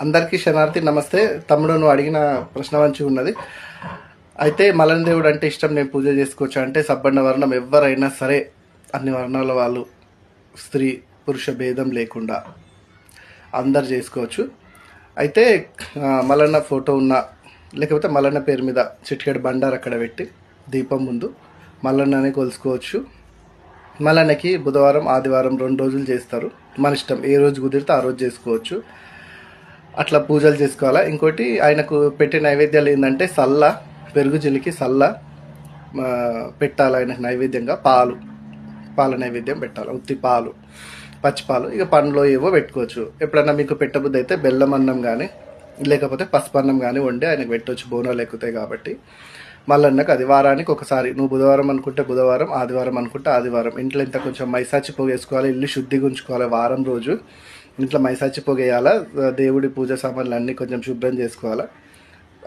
అందరికీ శరణార్థి నమస్తే. తమ్ముడు నువ్వు అడిగిన ప్రశ్న మంచిగా ఉన్నది. అయితే మల్లన్న దేవుడు అంటే ఇష్టం, నేను పూజ చేసుకోవచ్చు అంటే సబ్బన్న వర్ణం ఎవరైనా సరే, అన్ని వర్ణాల వాళ్ళు, స్త్రీ పురుష భేదం లేకుండా అందరు చేసుకోవచ్చు. అయితే మల్లన్న ఫోటో ఉన్న లేకపోతే మల్లన్న పేరు మీద చిటికెడు బండారు అక్కడ పెట్టి దీపం ముందు మల్లన్ననే కొలుసుకోవచ్చు. మల్లన్నకి బుధవారం ఆదివారం 2 రోజులు చేస్తారు. మన ఇష్టం, ఏ రోజు కుదిరితే ఆ రోజు చేసుకోవచ్చు. అట్లా పూజలు చేసుకోవాలా. ఇంకోటి ఆయనకు పెట్టే నైవేద్యాలు ఏంటంటే సల్ల, పెరుగు జిలికి సల్ల పెట్టాలి. ఆయనకు నైవేద్యంగా పాల నైవేద్యం పెట్టాలి. ఉత్తి పాలు, పచ్చిపాలు, ఇక పండ్లో ఏవో పెట్టుకోవచ్చు. ఎప్పుడన్నా మీకు పెట్టబుద్ధి అయితే బెల్లం అన్నం కానీ లేకపోతే పసుపు అన్నం కానీ వండి ఆయనకు పెట్టవచ్చు, బోనాలు ఎక్కుతాయి కాబట్టి. మల్లన్నకు అది వారానికి ఒకసారి, నువ్వు బుధవారం అనుకుంటే బుధవారం, ఆదివారం అనుకుంటే ఆదివారం. ఇంట్లో ఇంత కొంచెం మైసాచి పొగ వేసుకోవాలి, ఇల్లు శుద్ధిగా ఉంచుకోవాలి. వారం రోజు ఇంట్లో మైసాచి పొగ వేయాలా, దేవుడి పూజ సామాన్లు అన్నీ కొంచెం శుభ్రం చేసుకోవాలా,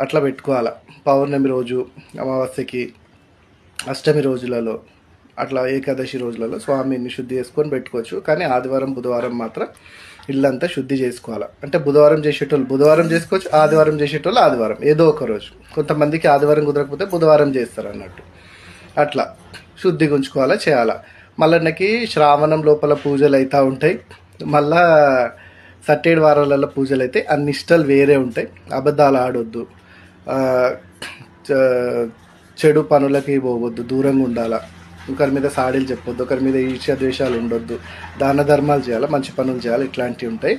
అట్లా పెట్టుకోవాలా. పౌర్ణమి రోజు, అమావాస్యకి, అష్టమి రోజులలో, అట్లా ఏకాదశి రోజులలో స్వామిని శుద్ధి చేసుకొని పెట్టుకోవచ్చు. కానీ ఆదివారం బుధవారం మాత్రం ఇల్లంతా శుద్ధి చేసుకోవాలి. అంటే బుధవారం చేసేటోళ్ళు బుధవారం చేసుకోవచ్చు, ఆదివారం చేసేటోళ్ళు ఆదివారం, ఏదో ఒక రోజు. కొంతమందికి ఆదివారం కుదరకపోతే బుధవారం చేస్తారు అన్నట్టు. అట్లా శుద్ధిగా ఉంచుకోవాలా, చేయాలా. మల్లన్నకి శ్రావణం లోపల పూజలు అవుతూ ఉంటాయి. మళ్ళా 7 వారాలలో పూజలు అయితే అన్ని ఇష్టాలు వేరే ఉంటాయి. అబద్ధాలు ఆడొద్దు, చెడు పనులకి పోవద్దు, దూరంగా ఉండాలా. ఒకరి మీద సాడీలు చెప్పొద్దు, ఒకరి మీద ఈర్ష్య ద్వేషాలు ఉండొద్దు, దాన ధర్మాలు చేయాలి, మంచి పనులు చేయాలి, ఇట్లాంటివి ఉంటాయి.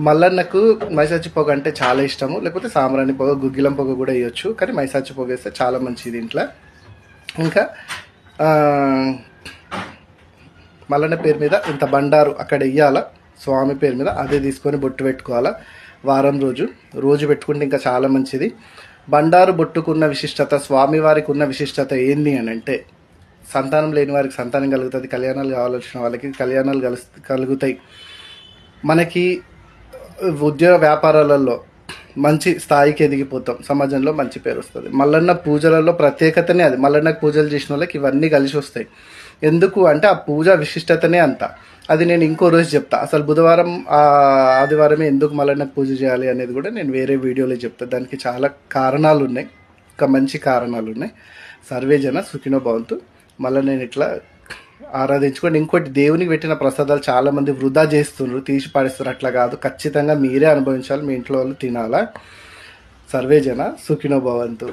మల్లన్నకు మైసాచి పొగ అంటే చాలా ఇష్టము. లేకపోతే సాంబ్రాణి పొగ, గుగ్గిలం పొగ కూడా వేయచ్చు. కానీ మైసాచి పొగ వేస్తే చాలా మంచిది ఇంట్లో. ఇంకా మల్లన్న పేరు మీద ఇంత బండారు అక్కడ ఇయ్యాల, స్వామి పేరు మీద అదే తీసుకొని బొట్టు పెట్టుకోవాలా. వారం రోజు పెట్టుకుంటే ఇంకా చాలా మంచిది. బండారు బొట్టుకున్న విశిష్టత, స్వామివారికి ఉన్న విశిష్టత ఏంది అని అంటే, సంతానం లేని వారికి సంతానం కలుగుతుంది, కళ్యాణాలు కావాల్సిన వాళ్ళకి కళ్యాణాలు కలుగుతాయి. మనకి ఉద్యోగ వ్యాపారాలలో మంచి స్థాయికి ఎదిగిపోతాం, సమాజంలో మంచి పేరు వస్తుంది. మల్లన్న పూజలలో ప్రత్యేకతనే అది. మల్లన్నకు పూజలు చేసిన వాళ్ళకి ఇవన్నీ కలిసి వస్తాయి. ఎందుకు అంటే ఆ పూజ విశిష్టతనే అంత. అది నేను ఇంకో రోజు చెప్తా. అసలు బుధవారం ఆదివారమే ఎందుకు మల్లన్నకు పూజ చేయాలి అనేది కూడా నేను వేరే వీడియోలో చెప్తాను. దానికి చాలా కారణాలు ఉన్నాయి, ఒక మంచి కారణాలు ఉన్నాయి. సర్వే జన సుఖినో భవంతు. మళ్ళీ నేను ఇట్లా ఆరాధించుకోండి. ఇంకోటి, దేవునికి పెట్టిన ప్రసాదాలు చాలామంది వృధా చేస్తున్నారు, తీసి పాడేస్తారు. అట్లా కాదు, ఖచ్చితంగా మీరే అనుభవించాలి, మీ ఇంట్లో వాళ్ళు తినాలా. సర్వే జన సుఖినో భవంతు.